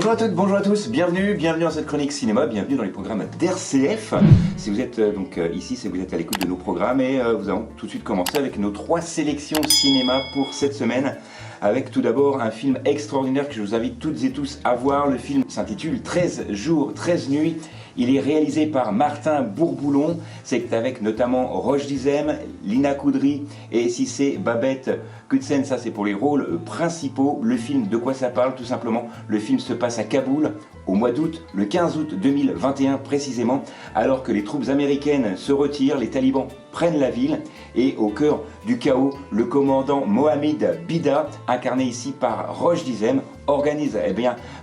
Bonjour à toutes, bonjour à tous, bienvenue dans cette chronique cinéma, bienvenue dans les programmes d'RCF. Si vous êtes ici, c'est que vous êtes à l'écoute de nos programmes et nous allons tout de suite commencer avec nos 3 sélections cinéma pour cette semaine. Avec tout d'abord un film extraordinaire que je vous invite toutes et tous à voir. Le film s'intitule 13 jours, 13 nuits. Il est réalisé par Martin Bourboulon. C'est avec notamment Roche Dizem, Lina Coudry et Cissé Babette Kutsen. Ça, c'est pour les rôles principaux. Le film, de quoi ça parle? Tout simplement, le film se passe à Kaboul au mois d'août, le 15 août 2021 précisément, alors que les troupes américaines se retirent, les talibans prennent la ville et au cœur du chaos, le commandant Mohamed Bida, incarné ici par Roche Dizem, organise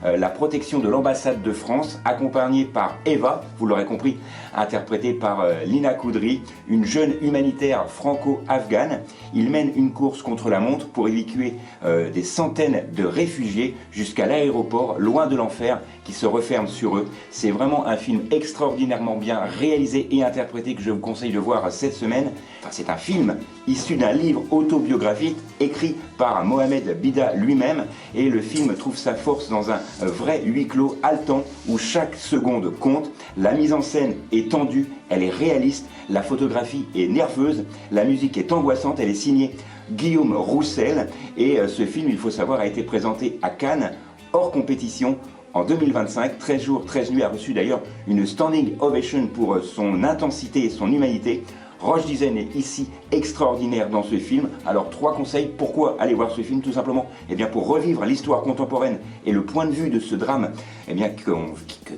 la protection de l'ambassade de France, accompagnée par Eva, vous l'aurez compris, interprétée par Lina Coudry, une jeune humanitaire franco-afghane. Il mène une course contre la montre pour évacuer des centaines de réfugiés jusqu'à l'aéroport, loin de l'enfer qui se referme sur eux. C'est vraiment un film extraordinairement bien réalisé et interprété que je vous conseille de voir cette semaine. Enfin, c'est un film issu d'un livre autobiographique écrit par Mohamed Bida lui-même, et le film trouve sa force dans un vrai huis clos haletant où chaque seconde compte. La mise en scène est tendue, elle est réaliste, la photographie est nerveuse, la musique est angoissante, elle est signée Guillaume Roussel, et ce film, il faut savoir, a été présenté à Cannes hors compétition en 2025. 13 jours, 13 nuits a reçu d'ailleurs une standing ovation pour son intensité et son humanité. Roche Dizem est ici extraordinaire dans ce film. Alors 3 conseils, pourquoi aller voir ce film? Tout simplement pour revivre l'histoire contemporaine et le point de vue de ce drame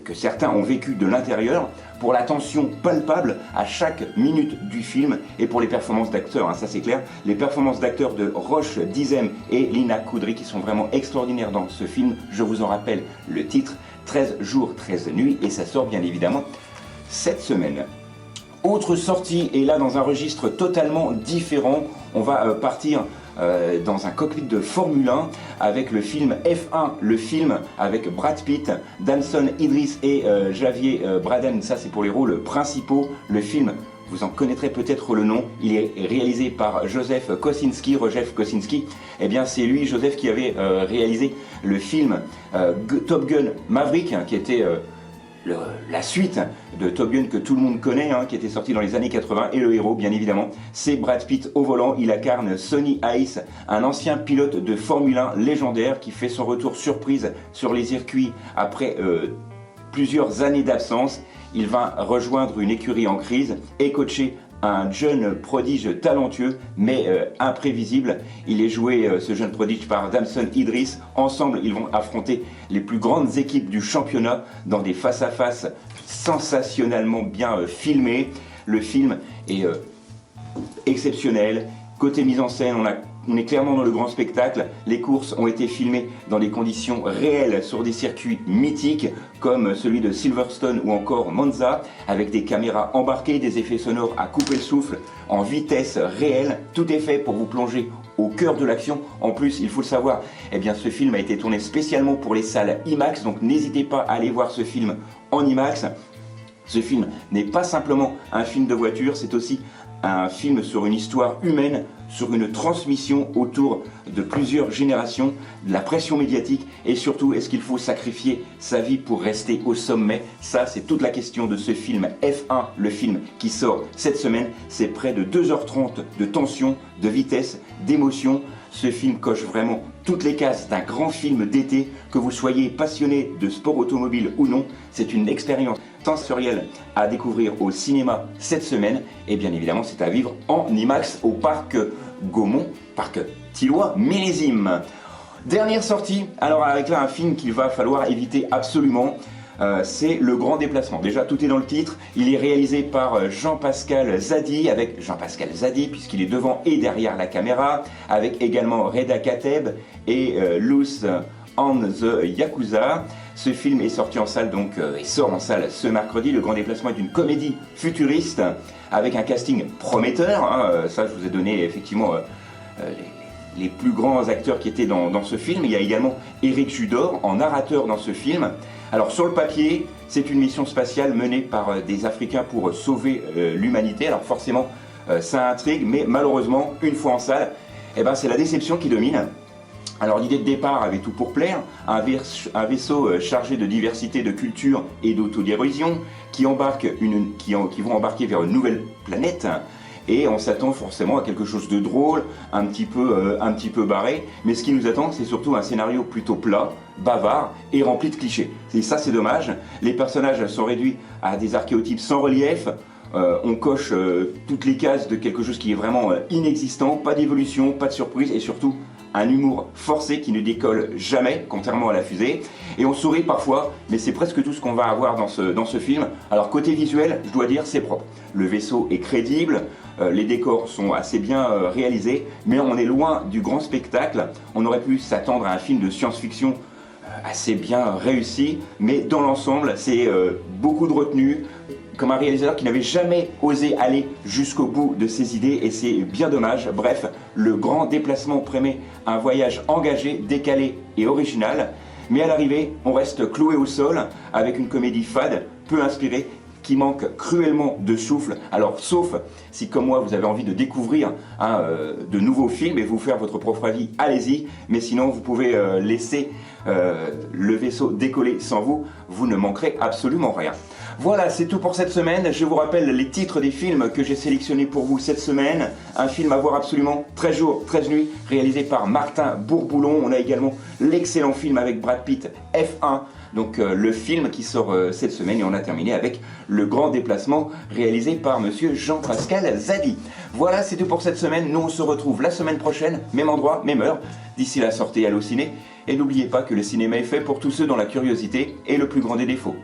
que certains ont vécu de l'intérieur, pour la tension palpable à chaque minute du film et pour les performances d'acteurs, ça c'est clair. Les performances d'acteurs de Roche Dizem et Lina Coudry qui sont vraiment extraordinaires dans ce film. Je vous en rappelle le titre, 13 jours, 13 nuits, et ça sort bien évidemment cette semaine. Autre sortie, et là dans un registre totalement différent, on va partir dans un cockpit de Formule 1 avec le film F1, le film avec Brad Pitt, Damson Idris et Javier Bardem. Ça c'est pour les rôles principaux. Le film, vous en connaîtrez peut-être le nom, il est réalisé par Joseph Kosinski. C'est lui, Joseph, qui avait réalisé le film Top Gun Maverick, qui était la suite de Top Gun que tout le monde connaît, qui était sorti dans les années 80, et le héros, bien évidemment, c'est Brad Pitt au volant. Il incarne Sonny Hayes, un ancien pilote de Formule 1 légendaire qui fait son retour surprise sur les circuits après plusieurs années d'absence. Il va rejoindre une écurie en crise et coacher un jeune prodige talentueux mais imprévisible. Il est joué, ce jeune prodige, par Damson Idris. Ensemble, ils vont affronter les plus grandes équipes du championnat dans des face-à-face sensationnellement bien filmés. Le film est exceptionnel. Côté mise en scène, on est clairement dans le grand spectacle. Les courses ont été filmées dans des conditions réelles sur des circuits mythiques comme celui de Silverstone ou encore Monza, avec des caméras embarquées, des effets sonores à couper le souffle, en vitesse réelle. Tout est fait pour vous plonger au cœur de l'action. En plus, il faut le savoir, ce film a été tourné spécialement pour les salles IMAX, donc n'hésitez pas à aller voir ce film en IMAX. Ce film n'est pas simplement un film de voiture, c'est aussi un film sur une histoire humaine, sur une transmission autour de plusieurs générations, de la pression médiatique, et surtout, est-ce qu'il faut sacrifier sa vie pour rester au sommet? Ça, c'est toute la question de ce film F1, le film qui sort cette semaine. C'est près de 2h30 de tension, de vitesse, d'émotion. Ce film coche vraiment toutes les cases d'un grand film d'été. Que vous soyez passionné de sport automobile ou non, c'est une expérience sensorielle à découvrir au cinéma cette semaine. Et bien évidemment, c'est à vivre en IMAX au parc Gaumont, parc Thillois Millésime. Dernière sortie, alors avec là un film qu'il va falloir éviter absolument. C'est Le Grand Déplacement. Déjà, tout est dans le titre. Il est réalisé par Jean-Pascal Zadi, puisqu'il est devant et derrière la caméra, avec également Reda Kateb et Luz on the Yakuza. Ce film est sorti en salle, et sort en salle ce mercredi. Le Grand Déplacement est une comédie futuriste avec un casting prometteur. Ça, je vous ai donné effectivement les plus grands acteurs qui étaient dans ce film. Il y a également Éric Judor en narrateur dans ce film. Alors sur le papier, c'est une mission spatiale menée par des Africains pour sauver l'humanité. Alors forcément, ça intrigue, mais malheureusement, une fois en salle, c'est la déception qui domine. Alors l'idée de départ avait tout pour plaire, un vaisseau chargé de diversité de culture et d'autodérision qui vont embarquer vers une nouvelle planète. Et on s'attend forcément à quelque chose de drôle, un petit peu barré. Mais ce qui nous attend, c'est surtout un scénario plutôt plat, bavard et rempli de clichés. Et ça, c'est dommage. Les personnages sont réduits à des archéotypes sans relief. On coche toutes les cases de quelque chose qui est vraiment inexistant. Pas d'évolution, pas de surprise et surtout un humour forcé qui ne décolle jamais, contrairement à la fusée. Et on sourit parfois, mais c'est presque tout ce qu'on va avoir dans ce film. Alors côté visuel, je dois dire, c'est propre. Le vaisseau est crédible, les décors sont assez bien réalisés, mais on est loin du grand spectacle. On aurait pu s'attendre à un film de science-fiction assez bien réussi, mais dans l'ensemble, c'est beaucoup de retenue, comme un réalisateur qui n'avait jamais osé aller jusqu'au bout de ses idées, et c'est bien dommage. Bref, le grand déplacement promet un voyage engagé, décalé et original, mais à l'arrivée, on reste cloué au sol avec une comédie fade, peu inspirée, qui manque cruellement de souffle. Alors sauf si comme moi vous avez envie de découvrir de nouveaux films et vous faire votre propre avis, allez-y, mais sinon vous pouvez laisser le vaisseau décoller sans vous, vous ne manquerez absolument rien. Voilà, c'est tout pour cette semaine. Je vous rappelle les titres des films que j'ai sélectionnés pour vous cette semaine. Un film à voir absolument, 13 jours, 13 nuits, réalisé par Martin Bourboulon. On a également l'excellent film avec Brad Pitt, F1. Donc le film qui sort cette semaine, et on a terminé avec Le Grand Déplacement réalisé par monsieur Jean-Pascal Zadi. Voilà, c'est tout pour cette semaine. Nous on se retrouve la semaine prochaine, même endroit, même heure. D'ici là, sortez, allez au ciné. Et n'oubliez pas que le cinéma est fait pour tous ceux dont la curiosité est le plus grand des défauts.